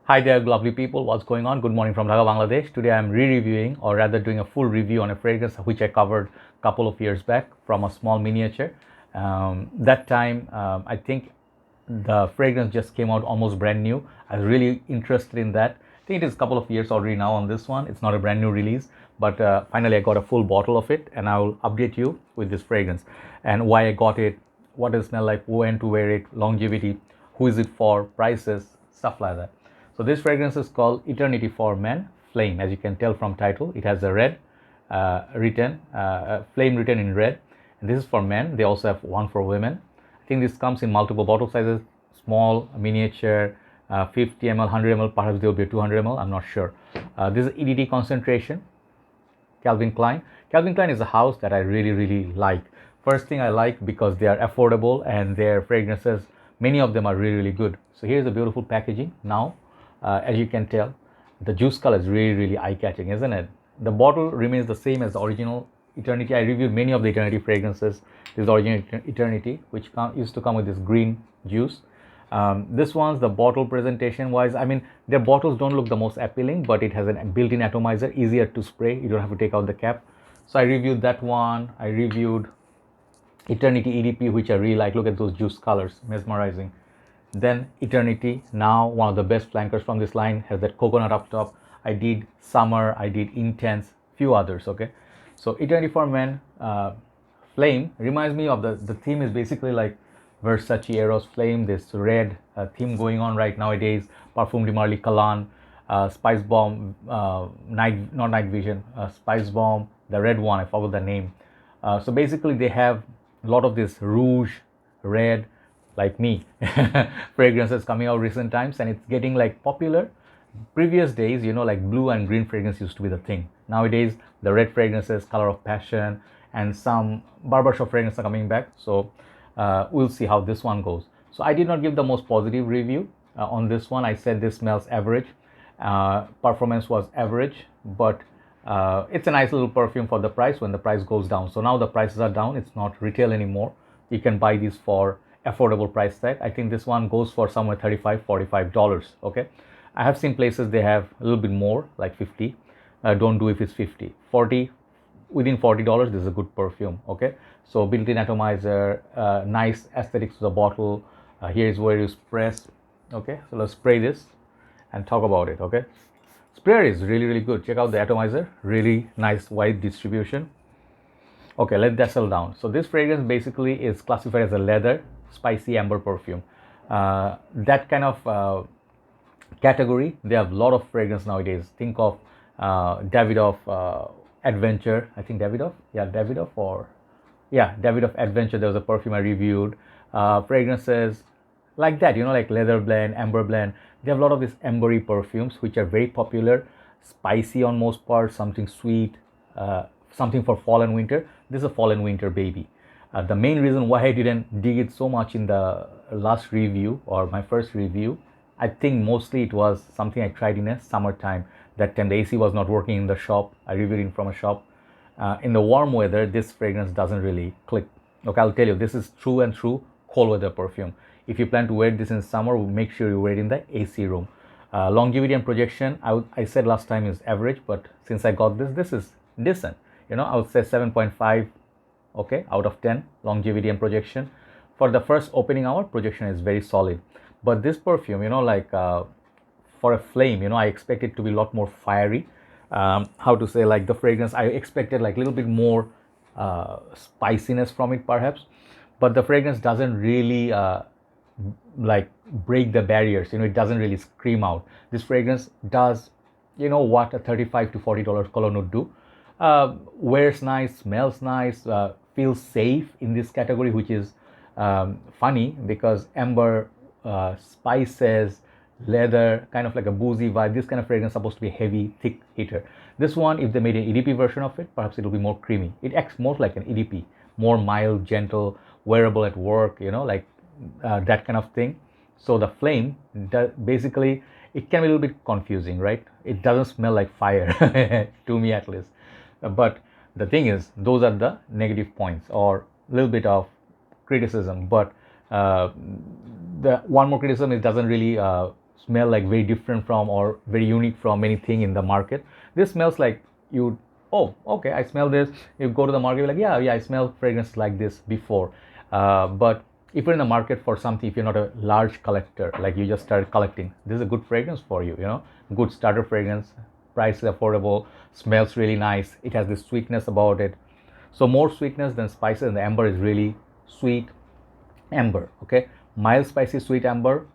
Hi there, lovely people. What's going on? Good morning from Dhaka, Bangladesh. Today I'm re-reviewing, or rather doing a full review on a fragrance which I covered a couple of years back from a small miniature. That time, I think the fragrance just came out almost brand new. I was really interested in that. I think it is a couple of years already now on this one. It's not a brand new release, but finally I got a full bottle of it, and I will update you with this fragrance and why I got it, what it smells like, when to wear it, longevity, who is it for, prices, stuff like that. So this fragrance is called Eternity for Men Flame. As you can tell from title, it has a red flame written in red. And this is for men. They also have one for women. I think this comes in multiple bottle sizes, small, miniature, 50 ml, 100 ml, perhaps there will be a 200 ml, I'm not sure. This is EDT concentration, Calvin Klein. Calvin Klein is a house that I really like. First thing I like because they are affordable and their fragrances, many of them are really good. So here's a beautiful packaging now. As you can tell, the juice color is really eye-catching, isn't it? The bottle remains the same as the original Eternity. I reviewed many of the Eternity fragrances. This is the original Eternity, which used to come with this green juice. This one's the bottle presentation wise, I mean, their bottles don't look the most appealing, but it has a built-in atomizer, easier to spray. You don't have to take out the cap. So I reviewed that one. I reviewed Eternity EDP, which I really like. Look at those juice colors, mesmerizing. Then Eternity, now one of the best flankers from this line, has that coconut up top. I did Summer, I did Intense, few others. Okay, so Eternity for Men Flame reminds me of the theme is basically like Versace Eros Flame, this red theme going on right nowadays. Parfum de Marly Calan, Spice Bomb, not Night Vision, Spice Bomb, the red one, I forgot the name. So basically they have a lot of this rouge, red, like me, fragrances coming out recent times, and it's getting like popular. Previous days, like blue and green fragrance used to be the thing. Nowadays the red fragrances, Color of Passion, and some barbershop fragrances are coming back. So we'll see how this one goes. So I did not give the most positive review on this one. I said this smells average. Performance was average, but it's a nice little perfume for the price when the price goes down. So now the prices are down, it's not retail anymore. You can buy these for affordable price tag. I think this one goes for somewhere $35-$45. Okay, I have seen places they have a little bit more, like 50. Don't do if it's 50, 40. Within $40, this is a good perfume. Okay, so built-in atomizer, nice aesthetics to the bottle. Here is where you press. Okay, so let's spray this and talk about it. Okay, sprayer is really good. Check out the atomizer, really nice wide distribution. Okay, let that settle down. So this fragrance basically is classified as a leather spicy amber perfume. That kind of category, they have a lot of fragrance nowadays. Think of Davidoff Adventure. I think Davidoff, Davidoff Adventure. There was a perfume I reviewed. Fragrances like that, like leather blend, amber blend. They have a lot of these ambery perfumes which are very popular, spicy on most parts, something sweet, something for fall and winter. This is a fall and winter baby. The main reason why I didn't dig it so much in the last review or my first review, I think mostly it was something I tried in a summertime. That time the AC was not working in the shop. I reviewed it from a shop. In the warm weather, this fragrance doesn't really click. Okay, I'll tell you, this is true and true cold weather perfume. If you plan to wear this in summer, make sure you wear it in the AC room. Longevity and projection, I said last time is average, but since I got this is decent. I would say 7.5. Okay, out of 10. Longevity and projection. For the first opening hour, projection is very solid. But this perfume, for a flame, I expect it to be a lot more fiery. How to say, like the fragrance, I expected like a little bit more spiciness from it perhaps, but the fragrance doesn't really like break the barriers. It doesn't really scream out. This fragrance does, what a $35 to $40 cologne would do. Wears nice, smells nice, feels safe in this category, which is funny because amber, spices, leather, kind of like a boozy vibe. This kind of fragrance is supposed to be heavy, thick hitter. This one, if they made an EDP version of it, perhaps it will be more creamy. It acts more like an EDP, more mild, gentle, wearable at work, like that kind of thing. So the flame, basically, it can be a little bit confusing, right? It doesn't smell like fire, to me at least. But the thing is, those are the negative points or a little bit of criticism. But the one more criticism is doesn't really smell like very different from or very unique from anything in the market. This smells like you, oh, okay, I smell this. You go to the market, you're like, yeah, I smell fragrance like this before. But if you're in the market for something, if you're not a large collector, like you just started collecting, this is a good fragrance for you, you know, good starter fragrance, price is affordable, smells really nice, it has this sweetness about it. So more sweetness than spices, and the amber is really sweet amber, okay, mild spicy sweet amber.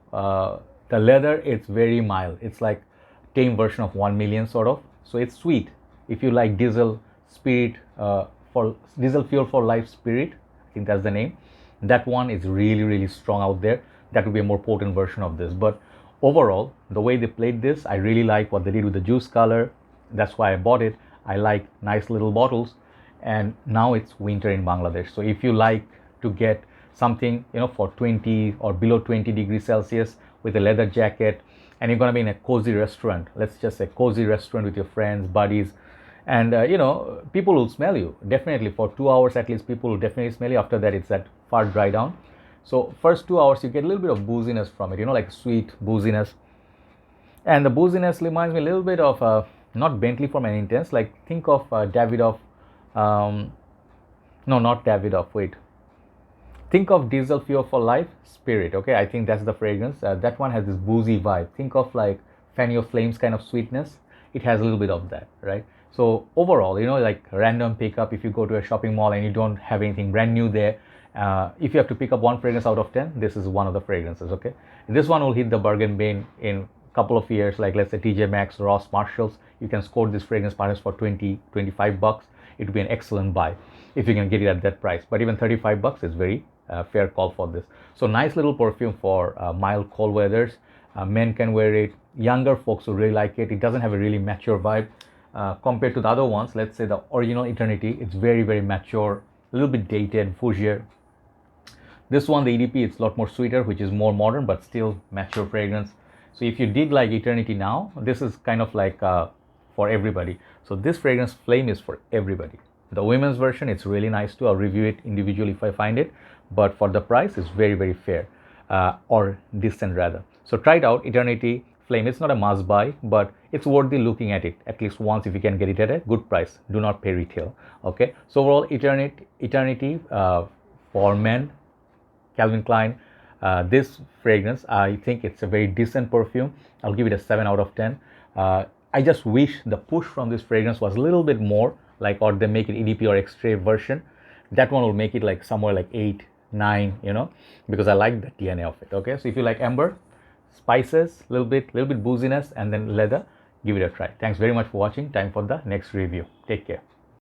The leather, it's very mild, it's like tame version of 1 million sort of, so it's sweet. If you like diesel spirit, for diesel fuel for life spirit, I think that's the name, that one is really strong out there. That would be a more potent version of this. But overall, the way they played this, I really like what they did with the juice color. That's why I bought it. I like nice little bottles. And now it's winter in Bangladesh, so if you like to get something, you know, for 20 or below 20 degrees Celsius with a leather jacket, and you're going to be in a cozy restaurant, let's just say cozy restaurant with your friends, buddies, and you know, people will smell you definitely for 2 hours at least. People will definitely smell you. After that, it's that far dry down. So first 2 hours you get a little bit of booziness from it, you know, like sweet booziness. And the booziness reminds me a little bit of not Bentley from an Intense, like think of Davidoff, no, not Davidoff, wait, think of Diesel Fuel for Life Spirit, okay, I think that's the fragrance. That one has this boozy vibe. Think of like Fan Your Flames kind of sweetness. It has a little bit of that, right? So overall, you know, like random pickup, if you go to a shopping mall and you don't have anything brand new there, if you have to pick up one fragrance out of 10, this is one of the fragrances, okay? This one will hit the bargain bin in a couple of years, like let's say TJ Maxx, Ross, Marshalls. You can score this fragrance perhaps for 20, 25 bucks. It would be an excellent buy if you can get it at that price. But even 35 bucks is very fair call for this. So nice little perfume for mild cold weathers. Men can wear it. Younger folks will really like it. It doesn't have a really mature vibe compared to the other ones. Let's say the original Eternity. It's very mature, a little bit dated, fougere. This one, the EDP, it's a lot more sweeter, which is more modern, but still mature fragrance. So if you did like Eternity now, this is kind of like for everybody. So this fragrance Flame is for everybody. The women's version, it's really nice too. I'll review it individually if I find it. But for the price, it's very fair, or decent rather. So try it out, Eternity Flame. It's not a must buy, but it's worthy looking at it at least once if you can get it at a good price. Do not pay retail, okay? So overall, Eternity for men, Calvin Klein, this fragrance, I think it's a very decent perfume. I'll give it a 7 out of 10. I just wish the push from this fragrance was a little bit more, like, or they make it EDP or X-ray version. That one will make it like somewhere like 8, 9, you know, because I like the DNA of it, okay? So if you like amber, spices, little bit booziness, and then leather, give it a try. Thanks very much for watching. Time for the next review. Take care.